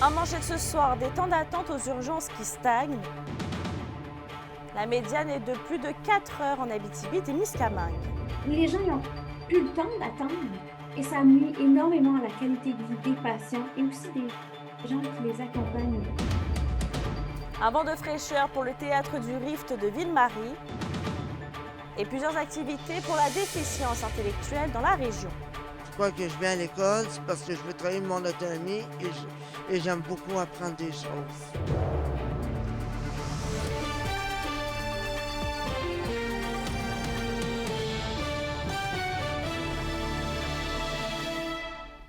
En manchette ce soir, des temps d'attente aux urgences qui stagnent. La médiane est de plus de 4 heures en Abitibi-Témiscamingue. Les gens n'ont plus le temps d'attendre et ça nuit énormément à la qualité de vie des patients et aussi des gens qui les accompagnent. Un vent de fraîcheur pour le théâtre du Rift de Ville-Marie et plusieurs activités pour la déficience intellectuelle dans la région. Pourquoi que je vais à l'école? C'est parce que je veux travailler mon autonomie et j'aime beaucoup apprendre des choses.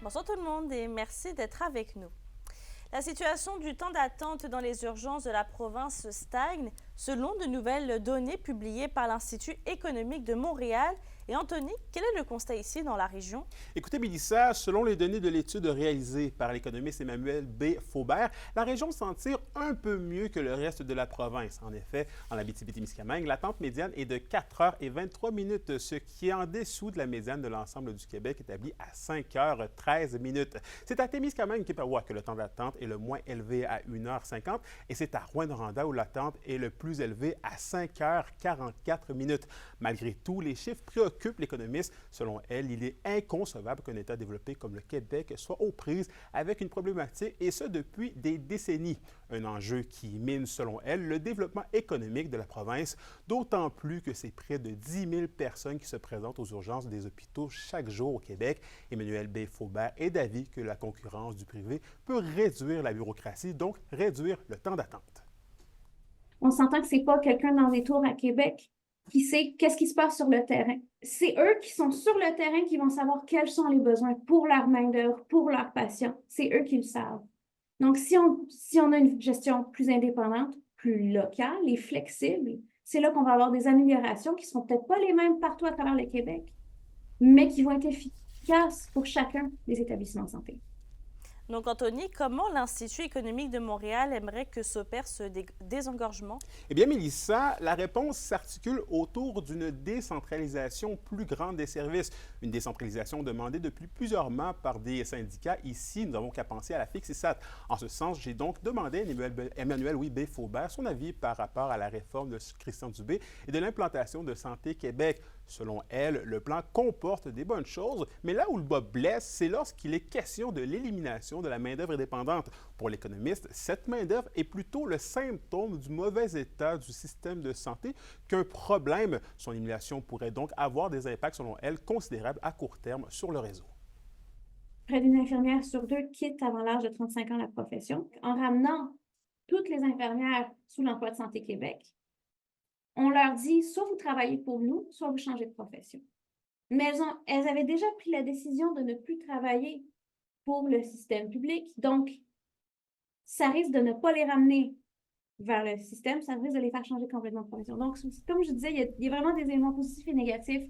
Bonsoir tout le monde et merci d'être avec nous. La situation du temps d'attente dans les urgences de la province stagne selon de nouvelles données publiées par l'Institut économique de Montréal. Et Anthony, quel est le constat ici dans la région? Écoutez, Mélissa, selon les données de l'étude réalisée par l'économiste Emmanuel B. Faubert, la région s'en tire un peu mieux que le reste de la province. En effet, en Abitibi-Témiscamingue, l'attente médiane est de 4 heures et 23 minutes, ce qui est en dessous de la médiane de l'ensemble du Québec, établie à 5 heures 13 minutes. C'est à Témiscamingue-Kippawa que le temps d'attente est le moins élevé à 1 heure 50 et c'est à Rouyn-Noranda où l'attente est le plus élevé à 5 heures 44 minutes. Malgré tout, les chiffres préoccupent l'économiste. Selon elle, il est inconcevable qu'un État développé comme le Québec soit aux prises avec une problématique, et ce depuis des décennies. Un enjeu qui mine, selon elle, le développement économique de la province, d'autant plus que c'est près de 10 000 personnes qui se présentent aux urgences des hôpitaux chaque jour au Québec. Emmanuel B. Faubert est d'avis que la concurrence du privé peut réduire la bureaucratie, donc réduire le temps d'attente. On s'entend que c'est pas quelqu'un dans les tours à Québec qui sait qu'est-ce qui se passe sur le terrain. C'est eux qui sont sur le terrain qui vont savoir quels sont les besoins pour leur main-d'œuvre, pour leurs patients. C'est eux qui le savent. Donc, si on a une gestion plus indépendante, plus locale et flexible, c'est là qu'on va avoir des améliorations qui ne seront peut-être pas les mêmes partout à travers le Québec, mais qui vont être efficaces pour chacun des établissements de santé. Donc, Anthony, comment l'Institut économique de Montréal aimerait que s'opère ce désengorgement? Eh bien, Mélissa, la réponse s'articule autour d'une décentralisation plus grande des services. Une décentralisation demandée depuis plusieurs mois par des syndicats. Ici, nous n'avons qu'à penser à la FIC-CISAT. En ce sens, j'ai donc demandé à Emmanuel B. Faubert son avis par rapport à la réforme de Christian Dubé et de l'implantation de Santé Québec. Selon elle, le plan comporte des bonnes choses, mais là où le bas blesse, c'est lorsqu'il est question de l'élimination de la main-d'œuvre indépendante. Pour l'économiste, cette main-d'œuvre est plutôt le symptôme du mauvais état du système de santé qu'un problème. Son élimination pourrait donc avoir des impacts, selon elle, considérables à court terme sur le réseau. Près d'une infirmière sur 2 quitte avant l'âge de 35 ans la profession. En ramenant toutes les infirmières sous l'emploi de Santé Québec, on leur dit, soit vous travaillez pour nous, soit vous changez de profession. Mais elles avaient déjà pris la décision de ne plus travailler pour le système public. Donc, ça risque de ne pas les ramener vers le système, ça risque de les faire changer complètement de profession. Donc, comme je disais, il y a vraiment des éléments positifs et négatifs.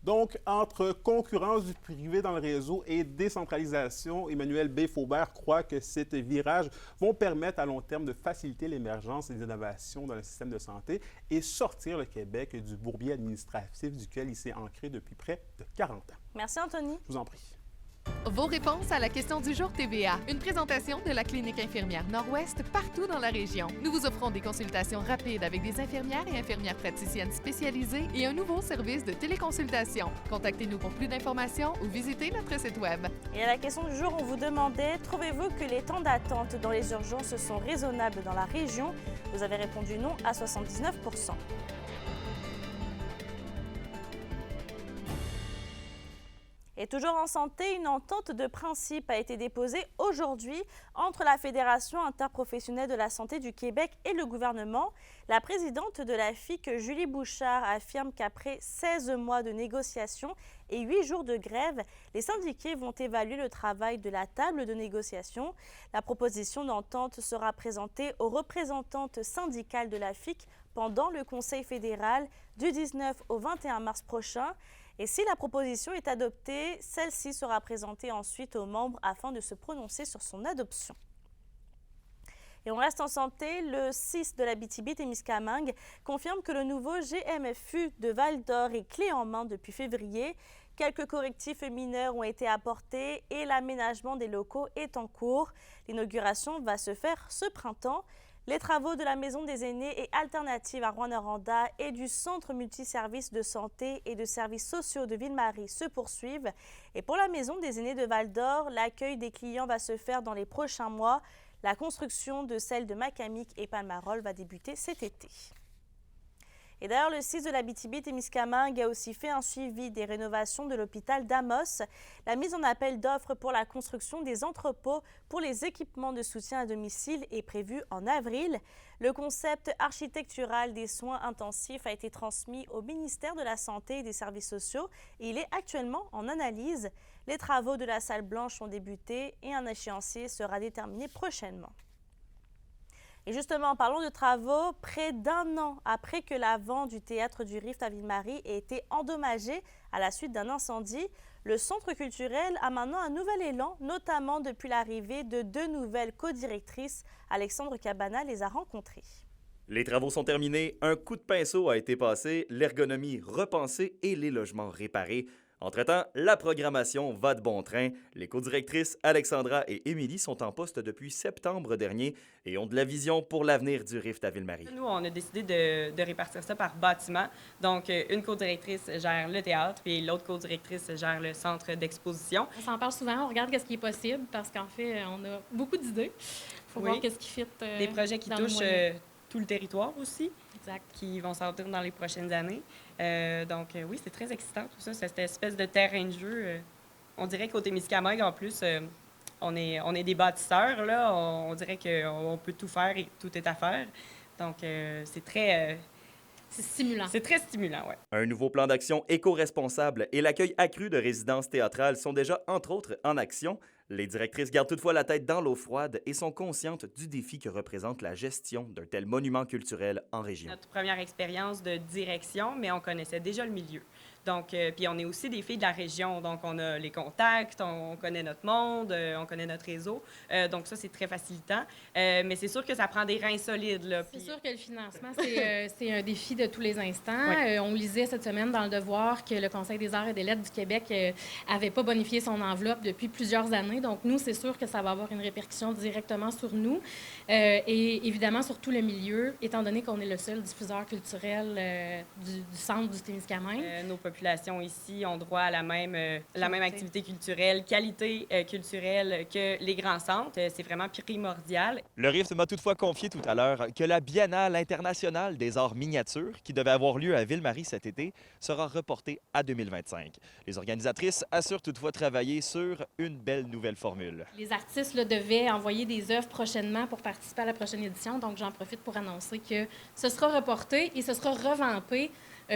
Donc, entre concurrence du privé dans le réseau et décentralisation, Emmanuel B. Faubert croit que ces virages vont permettre à long terme de faciliter l'émergence des innovations dans le système de santé et sortir le Québec du bourbier administratif duquel il s'est ancré depuis près de 40 ans. Merci, Anthony. Je vous en prie. Vos réponses à la question du jour TVA. Une présentation de la Clinique infirmière Nord-Ouest partout dans la région. Nous vous offrons des consultations rapides avec des infirmières et infirmières praticiennes spécialisées et un nouveau service de téléconsultation. Contactez-nous pour plus d'informations ou visitez notre site Web. Et à la question du jour, on vous demandait, trouvez-vous que les temps d'attente dans les urgences sont raisonnables dans la région? Vous avez répondu non à 79 %. Et toujours en santé, une entente de principe a été déposée aujourd'hui entre la Fédération interprofessionnelle de la santé du Québec et le gouvernement. La présidente de la FIC, Julie Bouchard, affirme qu'après 16 mois de négociations et 8 jours de grève, les syndiqués vont évaluer le travail de la table de négociation. La proposition d'entente sera présentée aux représentantes syndicales de la FIC pendant le Conseil fédéral du 19 au 21 mars prochain. Et si la proposition est adoptée, celle-ci sera présentée ensuite aux membres afin de se prononcer sur son adoption. Et on reste en santé, le CIS de l'Abitibi-Témiscamingue confirme que le nouveau GMFU de Val-d'Or est clé en main depuis février. Quelques correctifs mineurs ont été apportés et l'aménagement des locaux est en cours. L'inauguration va se faire ce printemps. Les travaux de la Maison des aînés et alternatives à Rouyn-Noranda et du Centre multiservices de santé et de services sociaux de Ville-Marie se poursuivent. Et pour la Maison des aînés de Val-d'Or, l'accueil des clients va se faire dans les prochains mois. La construction de celle de Macamic et Palmarol va débuter cet été. Et d'ailleurs, le CIS de l'Abitibi-Témiscamingue a aussi fait un suivi des rénovations de l'hôpital d'Amos. La mise en appel d'offres pour la construction des entrepôts pour les équipements de soutien à domicile est prévue en avril. Le concept architectural des soins intensifs a été transmis au ministère de la Santé et des Services sociaux et il est actuellement en analyse. Les travaux de la salle blanche ont débuté et un échéancier sera déterminé prochainement. Et justement, en parlant de travaux, près d'un an après que l'avant du théâtre du Rift à Ville-Marie ait été endommagé à la suite d'un incendie, le centre culturel a maintenant un nouvel élan, notamment depuis l'arrivée de 2 nouvelles co-directrices. Alexandre Cabana les a rencontrées. Les travaux sont terminés, un coup de pinceau a été passé, l'ergonomie repensée et les logements réparés. Entre-temps, la programmation va de bon train. Les co-directrices Alexandra et Émilie sont en poste depuis septembre dernier et ont de la vision pour l'avenir du Rift à Ville-Marie. Nous, on a décidé de répartir ça par bâtiment. Donc, une co-directrice gère le théâtre, puis l'autre co-directrice gère le centre d'exposition. On s'en parle souvent, on regarde ce qui est possible parce qu'en fait, on a beaucoup d'idées. Il faut voir qu'est-ce qui fit des projets qui touchent tout le territoire aussi, exact, qui vont sortir dans les prochaines années. Donc, oui, c'est très excitant tout ça, cette espèce de terrain de jeu. On dirait qu'au Témiscamingue, en plus, on est des bâtisseurs, là. On dirait qu'on peut tout faire et tout est à faire. Donc, c'est très... c'est stimulant. C'est très stimulant, oui. Un nouveau plan d'action éco-responsable et l'accueil accru de résidences théâtrales sont déjà, entre autres, en action. Les directrices gardent toutefois la tête dans l'eau froide et sont conscientes du défi que représente la gestion d'un tel monument culturel en région. Notre première expérience de direction, mais on connaissait déjà le milieu. Donc, puis on est aussi des filles de la région, donc on a les contacts, on connaît notre monde, on connaît notre réseau. Donc ça, c'est très facilitant. Mais c'est sûr que ça prend des reins solides, là. C'est sûr que le financement, c'est un défi de tous les instants. Oui. On lisait cette semaine dans Le Devoir que le Conseil des arts et des lettres du Québec avait pas bonifié son enveloppe depuis plusieurs années. Donc nous, c'est sûr que ça va avoir une répercussion directement sur nous et évidemment sur tout le milieu, étant donné qu'on est le seul diffuseur culturel du centre du Témiscamingue. Nos populations ici ont droit à la même activité culturelle, qualité culturelle que les grands centres. C'est vraiment primordial. Le Rift m'a toutefois confié tout à l'heure que la Biennale internationale des arts miniatures, qui devait avoir lieu à Ville-Marie cet été, sera reportée à 2025. Les organisatrices assurent toutefois travailler sur une belle nouvelle formule. Les artistes là, devaient envoyer des œuvres prochainement pour participer à la prochaine édition, donc j'en profite pour annoncer que ce sera reporté et ce sera revampé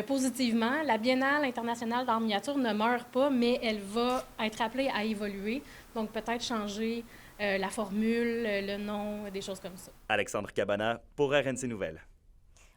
positivement. La Biennale internationale d'art miniature ne meurt pas, mais elle va être appelée à évoluer, donc peut-être changer la formule, le nom, des choses comme ça. Alexandre Cabana pour RNC Nouvelles.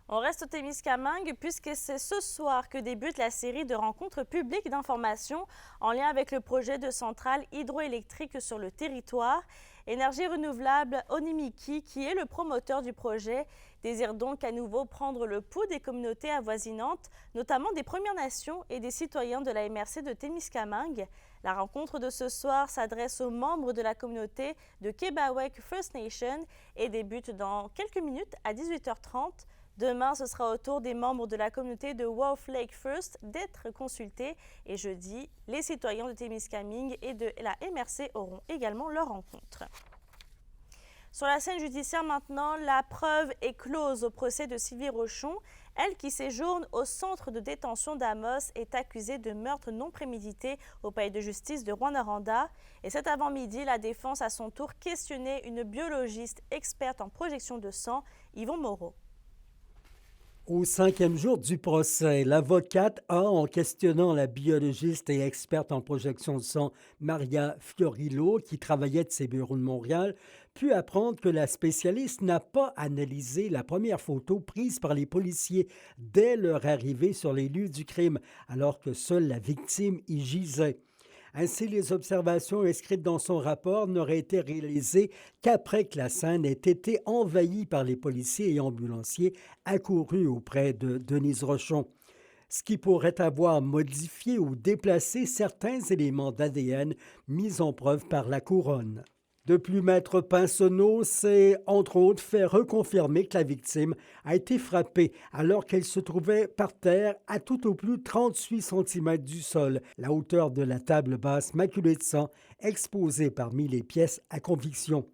On reste au Témiscamingue puisque c'est ce soir que débute la série de rencontres publiques d'information en lien avec le projet de centrale hydroélectrique sur le territoire. Énergie renouvelable Onimiki, qui est le promoteur du projet, désire donc à nouveau prendre le pouls des communautés avoisinantes, notamment des Premières Nations et des citoyens de la MRC de Témiscamingue. La rencontre de ce soir s'adresse aux membres de la communauté de Kebawek First Nation et débute dans quelques minutes à 18h30. Demain, ce sera au tour des membres de la communauté de Wolf Lake First d'être consultés. Et jeudi, les citoyens de Témiscamingue et de la MRC auront également leur rencontre. Sur la scène judiciaire maintenant, la preuve est close au procès de Sylvie Rochon. Elle, qui séjourne au centre de détention d'Amos, est accusée de meurtre non prémédité au palais de justice de Rouyn-Noranda. Et cet avant-midi, la défense à son tour questionnait une biologiste experte en projection de sang, Yvon Moreau. Au 5e jour du procès, l'avocate a, en questionnant la biologiste et experte en projection de sang Maria Fiorillo, qui travaillait de ses bureaux de Montréal, pu apprendre que la spécialiste n'a pas analysé la première photo prise par les policiers dès leur arrivée sur les lieux du crime, alors que seule la victime y gisait. Ainsi, les observations inscrites dans son rapport n'auraient été réalisées qu'après que la scène ait été envahie par les policiers et ambulanciers accourus auprès de Denise Rochon, ce qui pourrait avoir modifié ou déplacé certains éléments d'ADN mis en preuve par la couronne. De plus, Maître Pinsonneau s'est, entre autres, fait reconfirmer que la victime a été frappée alors qu'elle se trouvait par terre à tout au plus 38 cm du sol, la hauteur de la table basse maculée de sang exposée parmi les pièces à conviction.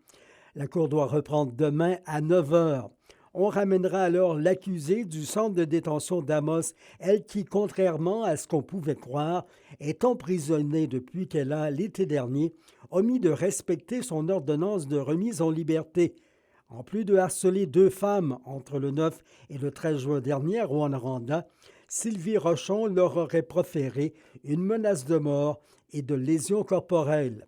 La cour doit reprendre demain à 9 h. On ramènera alors l'accusée du centre de détention d'Amos, elle qui, contrairement à ce qu'on pouvait croire, est emprisonnée depuis qu'elle a, l'été dernier, omis de respecter son ordonnance de remise en liberté. En plus de harceler 2 femmes entre le 9 et le 13 juin dernier à Rouyn-Noranda, Sylvie Rochon leur aurait proféré une menace de mort et de lésions corporelles.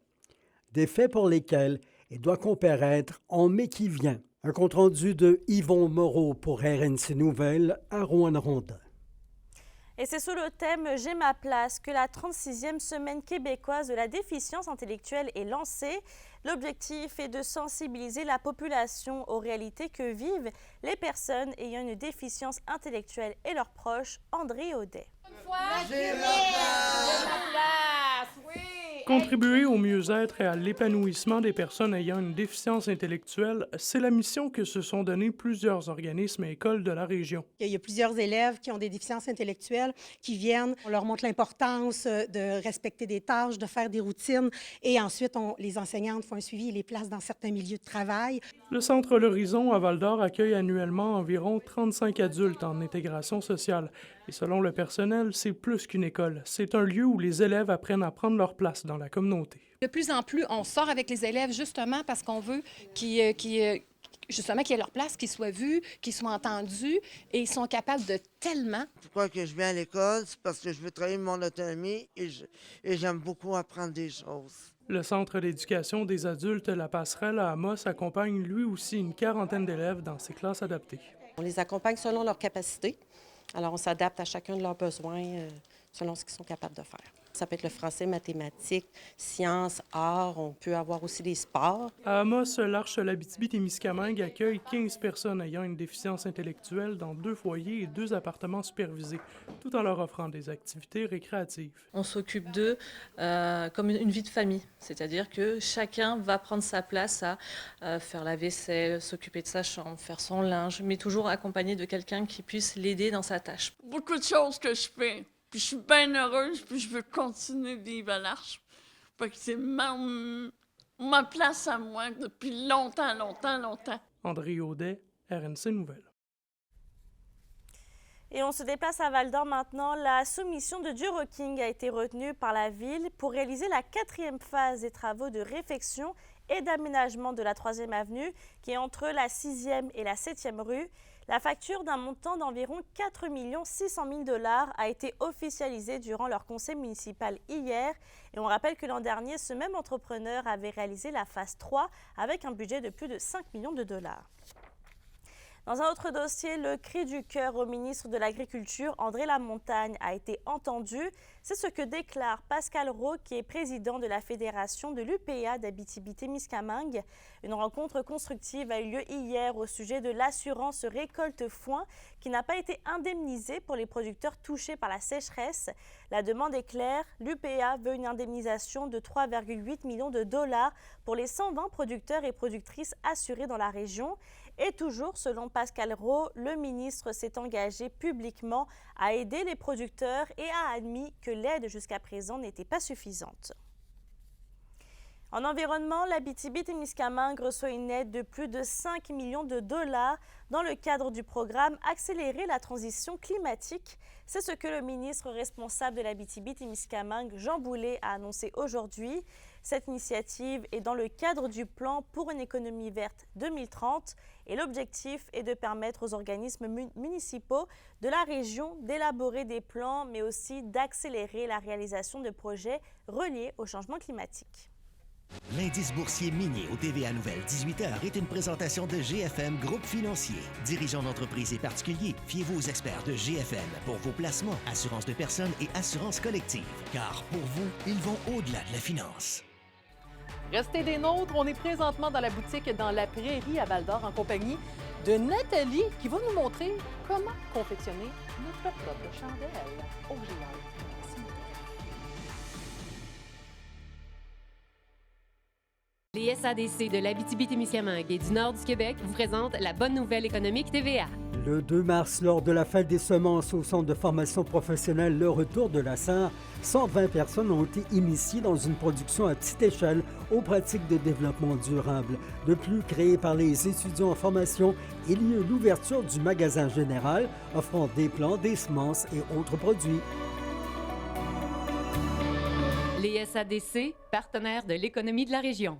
Des faits pour lesquels elle doit comparaître en mai qui vient. Un compte-rendu de Yvon Moreau pour RNC Nouvelles à Rouyn-Noranda. Et c'est sous le thème « J'ai ma place » que la 36e semaine québécoise de la déficience intellectuelle est lancée. L'objectif est de sensibiliser la population aux réalités que vivent les personnes ayant une déficience intellectuelle et leurs proches. André Audet. Contribuer au mieux-être et à l'épanouissement des personnes ayant une déficience intellectuelle, c'est la mission que se sont donnés plusieurs organismes et écoles de la région. Il y a plusieurs élèves qui ont des déficiences intellectuelles qui viennent, on leur montre l'importance de respecter des tâches, de faire des routines et ensuite les enseignantes font un suivi et les placent dans certains milieux de travail. Le Centre L'Horizon à Val-d'Or accueille annuellement environ 35 adultes en intégration sociale. Et selon le personnel, c'est plus qu'une école. C'est un lieu où les élèves apprennent à prendre leur place dans la communauté. De plus en plus, on sort avec les élèves justement parce qu'on veut qu'ils aient leur place, qu'ils soient vus, qu'ils soient entendus et ils sont capables de tellement. Pourquoi que je viens à l'école? C'est parce que je veux travailler mon autonomie et j'aime beaucoup apprendre des choses. Le Centre d'éducation des adultes La Passerelle à Amos accompagne lui aussi une 40aine d'élèves dans ses classes adaptées. On les accompagne selon leurs capacités. Alors, on s'adapte à chacun de leurs besoins selon ce qu'ils sont capables de faire. Ça peut être le français, mathématiques, sciences, arts. On peut avoir aussi des sports. À Amos, l'Arche l'Abitibi-Témiscamingue accueille 15 personnes ayant une déficience intellectuelle dans 2 foyers et 2 appartements supervisés, tout en leur offrant des activités récréatives. On s'occupe d'eux comme une vie de famille, c'est-à-dire que chacun va prendre sa place à faire la vaisselle, s'occuper de sa chambre, faire son linge, mais toujours accompagné de quelqu'un qui puisse l'aider dans sa tâche. Beaucoup de choses que je fais. Puis je suis bien heureuse, puis je veux continuer de vivre à l'Arche. Fait que c'est ma place à moi depuis longtemps. André Audet, RNC Nouvelles. Et on se déplace à Val-d'Or maintenant. La soumission de Duroking a été retenue par la ville pour réaliser la 4e phase des travaux de réfection et d'aménagement de la 3e avenue qui est entre la 6e et la 7e rue. La facture d'un montant d'environ 4 600 000 $ a été officialisée durant leur conseil municipal hier. Et on rappelle que l'an dernier, ce même entrepreneur avait réalisé la phase 3 avec un budget de plus de 5 millions de $. Dans un autre dossier, le cri du cœur au ministre de l'Agriculture, André Lamontagne, a été entendu. C'est ce que déclare Pascal Roux, qui est président de la fédération de l'UPA d'Abitibi-Témiscamingue. Une rencontre constructive a eu lieu hier au sujet de l'assurance récolte-foin qui n'a pas été indemnisée pour les producteurs touchés par la sécheresse. La demande est claire. L'UPA veut une indemnisation de 3,8 millions de $, pour les 120 producteurs et productrices assurés dans la région. Et toujours, selon Pascal Roux, le ministre s'est engagé publiquement à aider les producteurs et a admis que l'aide jusqu'à présent n'était pas suffisante. En environnement, l'Abitibi-Témiscamingue reçoit une aide de plus de 5 millions de $ dans le cadre du programme Accélérer la transition climatique. C'est ce que le ministre responsable de l'Abitibi-Témiscamingue, Jean Boulet, a annoncé aujourd'hui. Cette initiative est dans le cadre du plan pour une économie verte 2030 et l'objectif est de permettre aux organismes municipaux de la région d'élaborer des plans, mais aussi d'accélérer la réalisation de projets reliés au changement climatique. L'indice boursier minier au TVA Nouvelle 18h est une présentation de GFM Groupe Financier. Dirigeants d'entreprises et particuliers, fiez-vous aux experts de GFM pour vos placements, assurance de personnes et assurance collective. Car pour vous, ils vont au-delà de la finance. Restez des nôtres, on est présentement dans la boutique dans la Prairie à Val-d'Or en compagnie de Nathalie qui va nous montrer comment confectionner notre propre chandelle. Oh, j'ai hâte. Les SADC de l'Abitibi-Témiscamingue et du nord du Québec vous présentent la bonne nouvelle économique TVA. Le 2 mars, lors de la fête des semences au centre de formation professionnelle Le Retour de la Sarre, 120 personnes ont été initiées dans une production à petite échelle aux pratiques de développement durable. De plus, créé par les étudiants en formation, il y a eu l'ouverture du magasin général offrant des plants, des semences et autres produits. Les SADC, partenaires de l'économie de la région.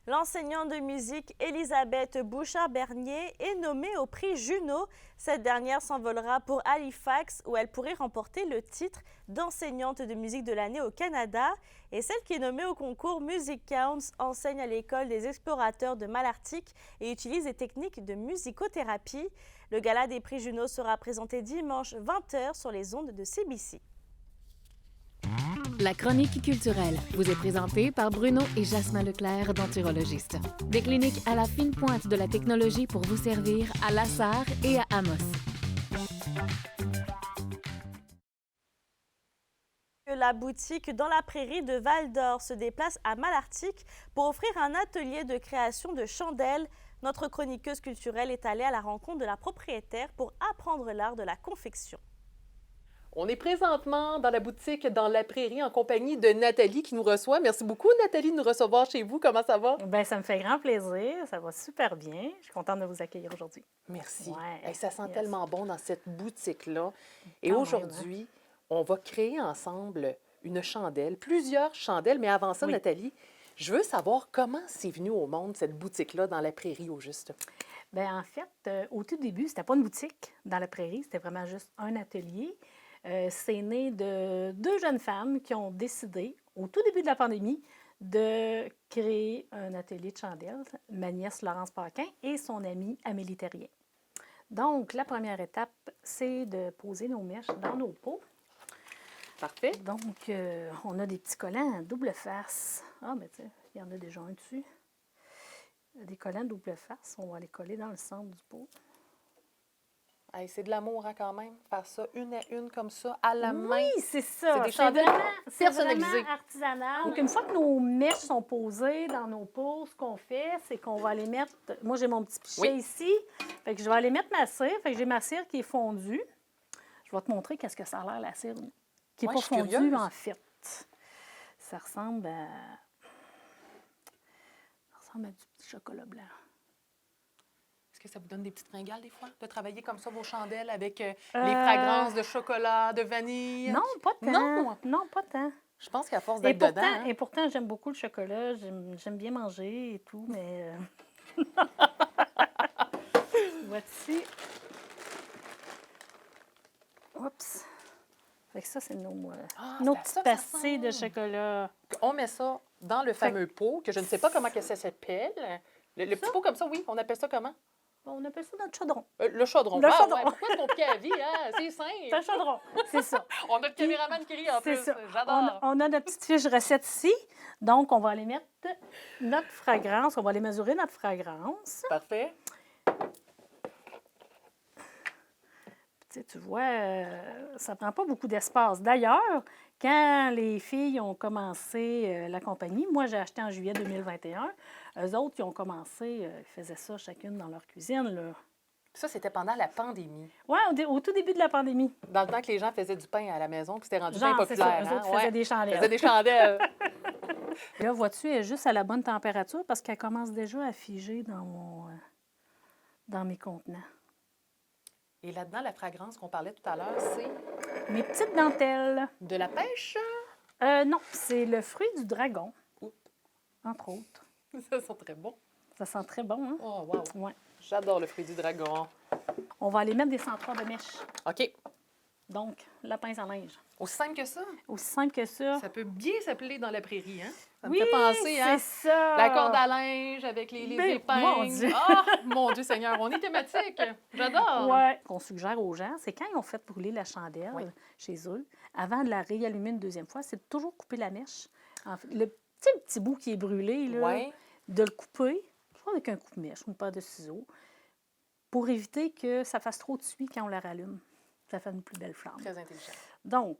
L'enseignante de musique Elisabeth Bouchard-Bernier est nommée au prix Juno. Cette dernière s'envolera pour Halifax où elle pourrait remporter le titre d'enseignante de musique de l'année au Canada. Et celle qui est nommée au concours Music Counts enseigne à l'école des explorateurs de Malartic et utilise des techniques de musicothérapie. Le gala des prix Juno sera présenté dimanche 20h sur les ondes de CBC. La chronique culturelle vous est présentée par Bruno et Jasmin Leclerc, denturologistes. Des cliniques à la fine pointe de la technologie pour vous servir à La Sarre et à Amos. La boutique dans la prairie de Val-d'Or se déplace à Malartic pour offrir un atelier de création de chandelles. Notre chroniqueuse culturelle est allée à la rencontre de la propriétaire pour apprendre l'art de la confection. On est présentement dans la boutique dans la Prairie en compagnie de Nathalie qui nous reçoit. Merci beaucoup, Nathalie, de nous recevoir chez vous. Comment ça va? Bien, ça me fait grand plaisir. Ça va super bien. Je suis contente de vous accueillir aujourd'hui. Merci. Ouais, Hey, ça sent tellement bon dans cette boutique-là. Et Quand même, aujourd'hui, on va créer ensemble une chandelle, plusieurs chandelles. Mais avant ça, Oui. Nathalie, je veux savoir comment c'est venu au monde, cette boutique-là, dans la Prairie, au juste. Bien, en fait, au tout début, c'était pas une boutique dans la Prairie. C'était vraiment juste un atelier. C'est né de deux jeunes femmes qui ont décidé, au tout début de la pandémie, de créer un atelier de chandelles, ma nièce Laurence Paquin et son amie Amélie Terrien. Donc, la première étape, c'est de poser nos mèches dans nos pots. Parfait. Donc, on a des petits collants à double face. Ah, ben tu sais, il y en a déjà un dessus. Des collants double face, on va les coller dans le centre du pot. Hey, c'est de l'amour, hein, quand même, faire ça une à une comme ça, à la main. Oui, c'est ça. C'est des chandelles C'est personnalisées. vraiment artisanal. Donc, une fois que nos mèches sont posées dans nos pots, ce qu'on fait, c'est qu'on va les mettre... Moi, j'ai mon petit pichet ici. Fait que je vais aller mettre ma cire. Fait que j'ai ma cire qui est fondue. Je vais te montrer qu'est-ce que ça a l'air, la cire, qui n'est Ouais, pas je suis fondue, curieuse. en fait. Ça ressemble à... du petit chocolat blanc. Est-ce que ça vous donne des petites fringales, des fois, de travailler comme ça vos chandelles avec les fragrances de chocolat, de vanille? Non, pas tant. Non? Non, pas tant. Je pense qu'à force Et d'être pourtant, dedans... hein. et pourtant, j'aime beaucoup le chocolat. J'aime bien manger et tout, mais... Voici. Oups. Fait que ça, c'est nos c'est à petites ça que ça pastilles de chocolat. On met ça dans le fameux pot, que je ne sais pas comment que ça s'appelle. Le petit pot comme ça, oui, on appelle ça comment? On appelle ça notre chaudron. Le chaudron. Le Ah, chaudron. ouais, pourquoi c'est compliqué à la vie, hein? C'est simple. C'est un chaudron, c'est ça. On a notre caméraman qui rit en C'est plus. ça. J'adore. On a notre petite fiche recette ici. Donc, on va aller mettre notre fragrance. On va aller mesurer notre fragrance. Parfait. Tu vois, ça ne prend pas beaucoup d'espace. D'ailleurs, quand les filles ont commencé la compagnie, moi, j'ai acheté en juillet 2021. Eux autres, ils ont commencé, ils faisaient ça chacune dans leur cuisine, là. Ça, c'était pendant la pandémie. Oui, au tout début de la pandémie. Dans le temps que les gens faisaient du pain à la maison, puis c'était rendu Genre, bien c'est populaire. ça, eux autres hein? faisaient des chandelles. Ils faisaient des chandelles. Là, vois-tu, elle est juste à la bonne température parce qu'elle commence déjà à figer dans mes contenants. Et là-dedans, la fragrance qu'on parlait tout à l'heure, c'est... Mes petites dentelles. De la pêche? Non, c'est le fruit du dragon, entre autres. Ça sent très bon. Ça sent très bon, hein? Oh, wow. Ouais. J'adore le fruit du dragon. On va aller mettre des centroirs de mèche. OK. Donc, la pince à linge. Aussi simple que ça? Aussi simple que ça. Ça peut bien s'appeler dans la prairie, hein? Ça Oui, me fait penser, hein? c'est ça! La corde à linge avec les Ben, épingles. mon Dieu! Ah, mon Dieu Seigneur, on est thématique. J'adore! Ouais. Ce qu'on suggère aux gens, c'est quand ils ont fait brûler la chandelle chez eux, avant de la réallumer une deuxième fois, c'est de toujours couper la mèche. En fait, le petit bout qui est brûlé, là, de le couper, soit avec un coupe-mèche ou une paire de ciseaux, pour éviter que ça fasse trop de suie quand on la rallume. Ça fait une plus belle flamme. Très intelligent. Donc,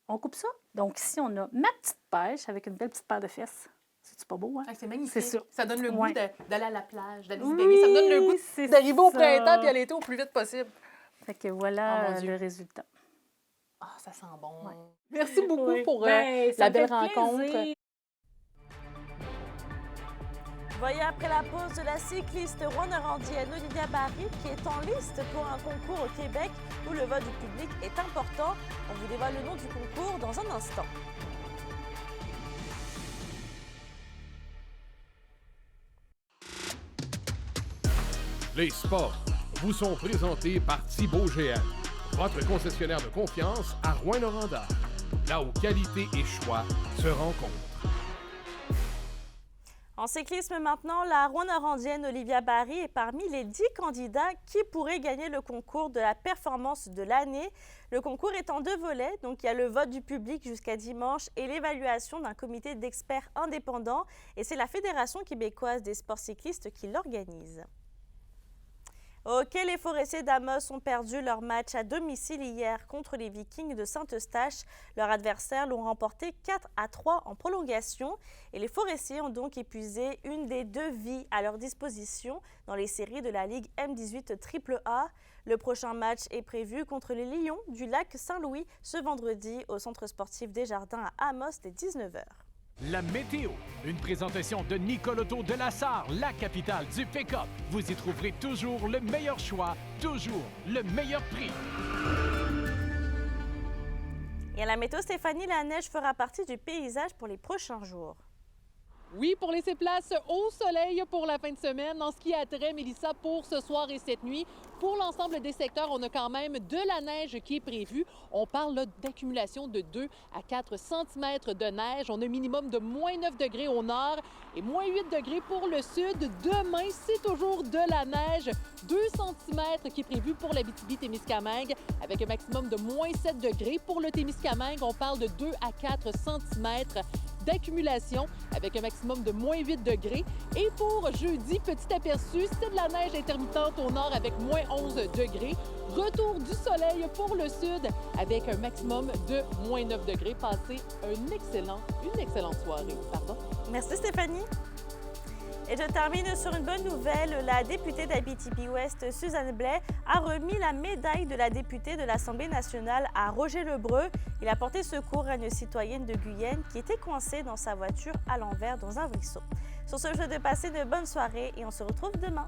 on coupe ça. Donc, ici, on a ma petite pêche avec une belle petite paire de fesses. C'est pas beau, hein? Ah, c'est magnifique. C'est ça. Ça donne le goût Ouais. d'aller à la plage, d'aller se Oui, baigner. Ça me donne le goût c'est d'arriver au ça. printemps puis à l'été au plus vite possible. Fait que Oh, voilà mon Dieu. le résultat. Ah, ça sent bon. Merci beaucoup Oui. pour Ben, ça la me belle fait rencontre. plaisir. Voyez après la pause de la cycliste rwanda-randienne Olivia Barry qui est en liste pour un concours au Québec où le vote du public est important. On vous dévoile le nom du concours dans un instant. Les sports vous sont présentés par Thibaut GM, votre concessionnaire de confiance à Rouyn-Noranda, là où qualité et choix se rencontrent. En cyclisme maintenant, la rwanda-randienne Olivia Barry est parmi les 10 candidats qui pourraient gagner le concours de la performance de l'année. Le concours est en 2 volets, donc il y a le vote du public jusqu'à dimanche et l'évaluation d'un comité d'experts indépendants. Et c'est la Fédération québécoise des sports cyclistes qui l'organise. Ok, les Forestiers d'Amos ont perdu leur match à domicile hier contre les Vikings de Saint-Eustache. Leurs adversaires l'ont remporté 4-3 en prolongation. Et les Forestiers ont donc épuisé une des 2 vies à leur disposition dans les séries de la Ligue M18 AAA. Le prochain match est prévu contre les Lions du Lac-Saint-Louis ce vendredi au Centre sportif Desjardins à Amos dès 19h. La météo, une présentation de Nicoloto de la Sarre, la capitale du pick-up. Vous y trouverez toujours le meilleur choix, toujours le meilleur prix. Et à la météo, Stéphanie, la neige fera partie du paysage pour les prochains jours. Oui, pour laisser place au soleil pour la fin de semaine. En ce qui a trait, Mélissa, pour ce soir et cette nuit, pour l'ensemble des secteurs, on a quand même de la neige qui est prévue. On parle d'accumulation de 2 à 4 cm de neige. On a un minimum de moins 9 degrés au nord et moins 8 degrés pour le sud. Demain, c'est toujours de la neige. 2 cm qui est prévu pour l'Abitibi-Témiscamingue avec un maximum de moins 7 degrés. Pour le Témiscamingue, on parle de 2 à 4 cm d'accumulation avec un maximum de moins 8 degrés. Et pour jeudi, petit aperçu, c'est de la neige intermittente au nord avec moins 11 degrés. Retour du soleil pour le sud avec un maximum de moins 9 degrés. Passez une excellente soirée. Pardon. Merci Stéphanie. Et je termine sur une bonne nouvelle. La députée d'Abitibi-Ouest, Suzanne Blais, a remis la médaille de la députée de l'Assemblée nationale à Roger Lebreu. Il a porté secours à une citoyenne de Guyenne qui était coincée dans sa voiture à l'envers dans un ruisseau. Sur ce, je vous souhaite de passer une bonne soirée et on se retrouve demain.